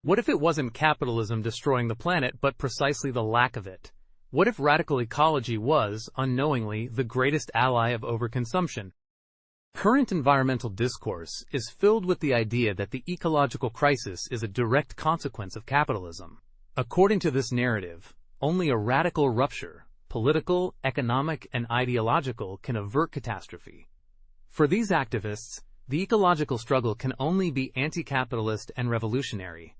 What if it wasn't capitalism destroying the planet, but precisely the lack of it? What if radical ecology was, unknowingly, the greatest ally of overconsumption? Current environmental discourse is filled with the idea that the ecological crisis is a direct consequence of capitalism. According to this narrative, only a radical rupture, political, economic, and ideological, can avert catastrophe. For these activists, the ecological struggle can only be anti-capitalist and revolutionary.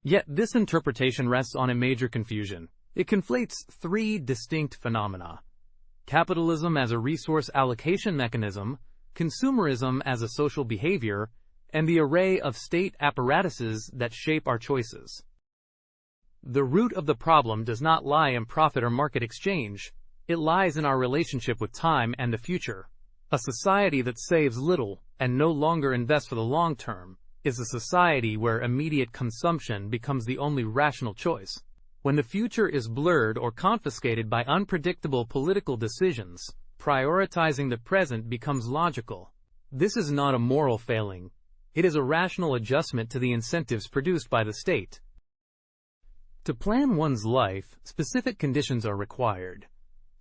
Yet this interpretation rests on a major confusion. It conflates three distinct phenomena: capitalism as a resource allocation mechanism, consumerism as a social behavior, and the array of state apparatuses that shape our choices. The root of the problem does not lie in profit or market exchange. It lies in our relationship with time and the future. A society that saves little and no longer invests for the long term is a society where immediate consumption becomes the only rational choice. When the future is blurred or confiscated by unpredictable political decisions, prioritizing the present becomes logical. This is not a moral failing. It is a rational adjustment to the incentives produced by the state. To plan one's life, specific conditions are required: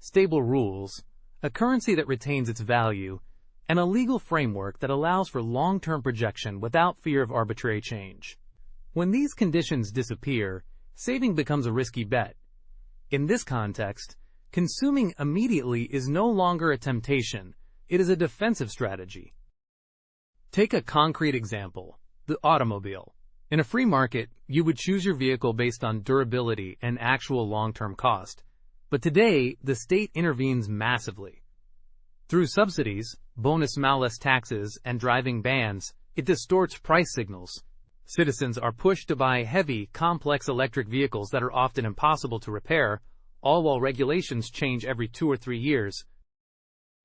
stable rules, a currency that retains its value, and a legal framework that allows for long-term projection without fear of arbitrary change. When these conditions disappear, saving becomes a risky bet. In this context, consuming immediately is no longer a temptation, it is a defensive strategy. Take a concrete example: the automobile. In a free market, you would choose your vehicle based on durability and actual long-term cost. But today, the state intervenes massively. Through subsidies, bonus-malus taxes, and driving bans, it distorts price signals. Citizens are pushed to buy heavy, complex electric vehicles that are often impossible to repair, all while regulations change every 2 or 3 years.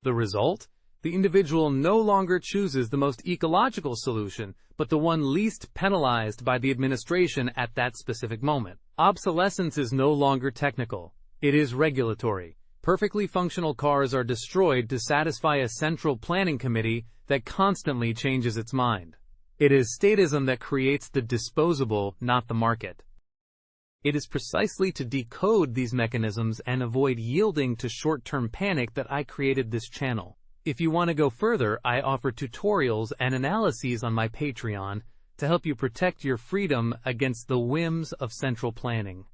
The result? The individual no longer chooses the most ecological solution, but the one least penalized by the administration at that specific moment. Obsolescence is no longer technical. It is regulatory. Perfectly functional cars are destroyed to satisfy a central planning committee that constantly changes its mind. It is statism that creates the disposable, not the market. It is precisely to decode these mechanisms and avoid yielding to short-term panic that I created this channel. If you want to go further, I offer tutorials and analyses on my Patreon to help you protect your freedom against the whims of central planning.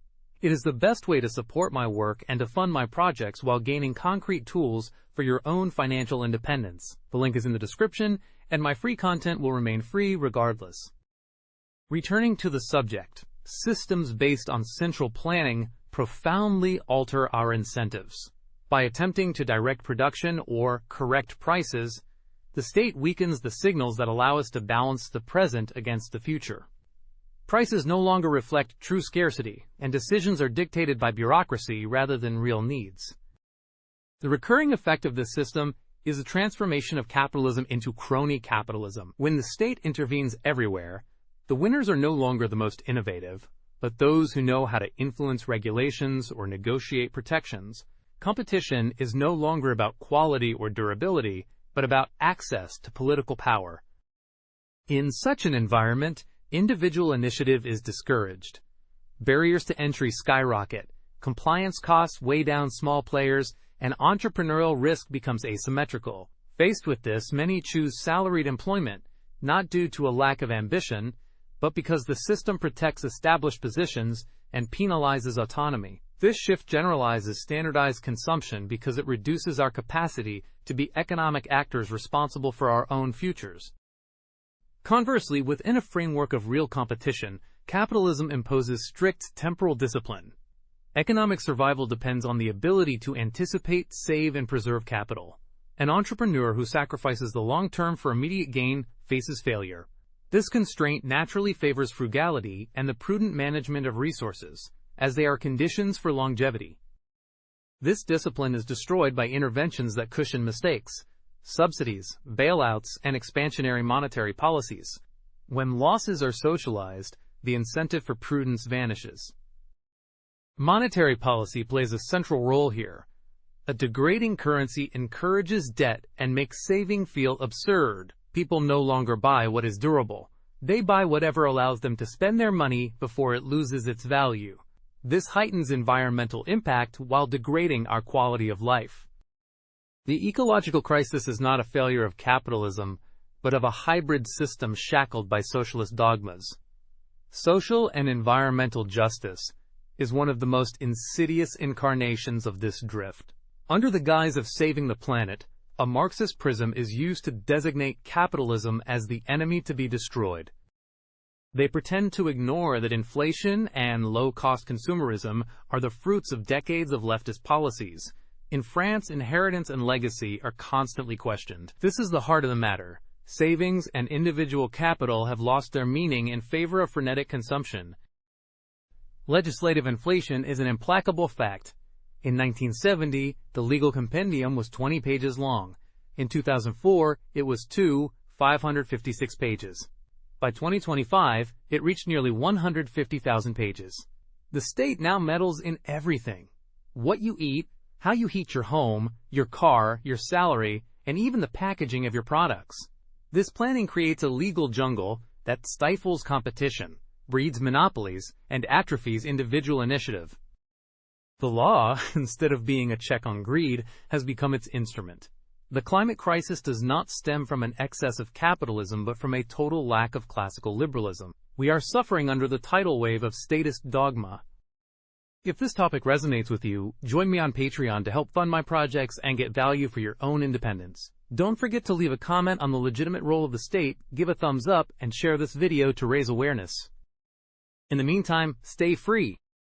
It is the best way to support my work and to fund my projects while gaining concrete tools for your own financial independence. The link is in the description, and my free content will remain free regardless. Returning to the subject, systems based on central planning profoundly alter our incentives. By attempting to direct production or correct prices, the state weakens the signals that allow us to balance the present against the future. Prices no longer reflect true scarcity, and decisions are dictated by bureaucracy rather than real needs. The recurring effect of this system is the transformation of capitalism into crony capitalism. When the state intervenes everywhere, the winners are no longer the most innovative, but those who know how to influence regulations or negotiate protections. Competition is no longer about quality or durability, but about access to political power. In such an environment, individual initiative is discouraged. Barriers to entry skyrocket, compliance costs weigh down small players, and entrepreneurial risk becomes asymmetrical. Faced with this, many choose salaried employment, not due to a lack of ambition, but because the system protects established positions and penalizes autonomy. This shift generalizes standardized consumption because it reduces our capacity to be economic actors responsible for our own futures. Conversely, within a framework of real competition, capitalism imposes strict temporal discipline. Economic survival depends on the ability to anticipate, save, and preserve capital. An entrepreneur who sacrifices the long term for immediate gain faces failure. This constraint naturally favors frugality and the prudent management of resources, as they are conditions for longevity. This discipline is destroyed by interventions that cushion mistakes: subsidies, bailouts, and expansionary monetary policies. When losses are socialized, the incentive for prudence vanishes. Monetary policy plays a central role here. A degrading currency encourages debt and makes saving feel absurd. People no longer buy what is durable. They buy whatever allows them to spend their money before it loses its value. This heightens environmental impact while degrading our quality of life. The ecological crisis is not a failure of capitalism, but of a hybrid system shackled by socialist dogmas. Social and environmental justice is one of the most insidious incarnations of this drift. Under the guise of saving the planet, a Marxist prism is used to designate capitalism as the enemy to be destroyed. They pretend to ignore that inflation and low-cost consumerism are the fruits of decades of leftist policies. In France, inheritance and legacy are constantly questioned. This is the heart of the matter. Savings and individual capital have lost their meaning in favor of frenetic consumption. Legislative inflation is an implacable fact. In 1970, the legal compendium was 20 pages long. In 2004, it was 556 pages. By 2025, it reached nearly 150,000 pages. The state now meddles in everything. What you eat, how you heat your home, your car, your salary, and even the packaging of your products. This planning creates a legal jungle that stifles competition, breeds monopolies, and atrophies individual initiative. The law, instead of being a check on greed, has become its instrument. The climate crisis does not stem from an excess of capitalism but from a total lack of classical liberalism. We are suffering under the tidal wave of statist dogma. If this topic resonates with you, join me on Patreon to help fund my projects and get value for your own independence. Don't forget to leave a comment on the legitimate role of the state, give a thumbs up, and share this video to raise awareness. In the meantime, stay free.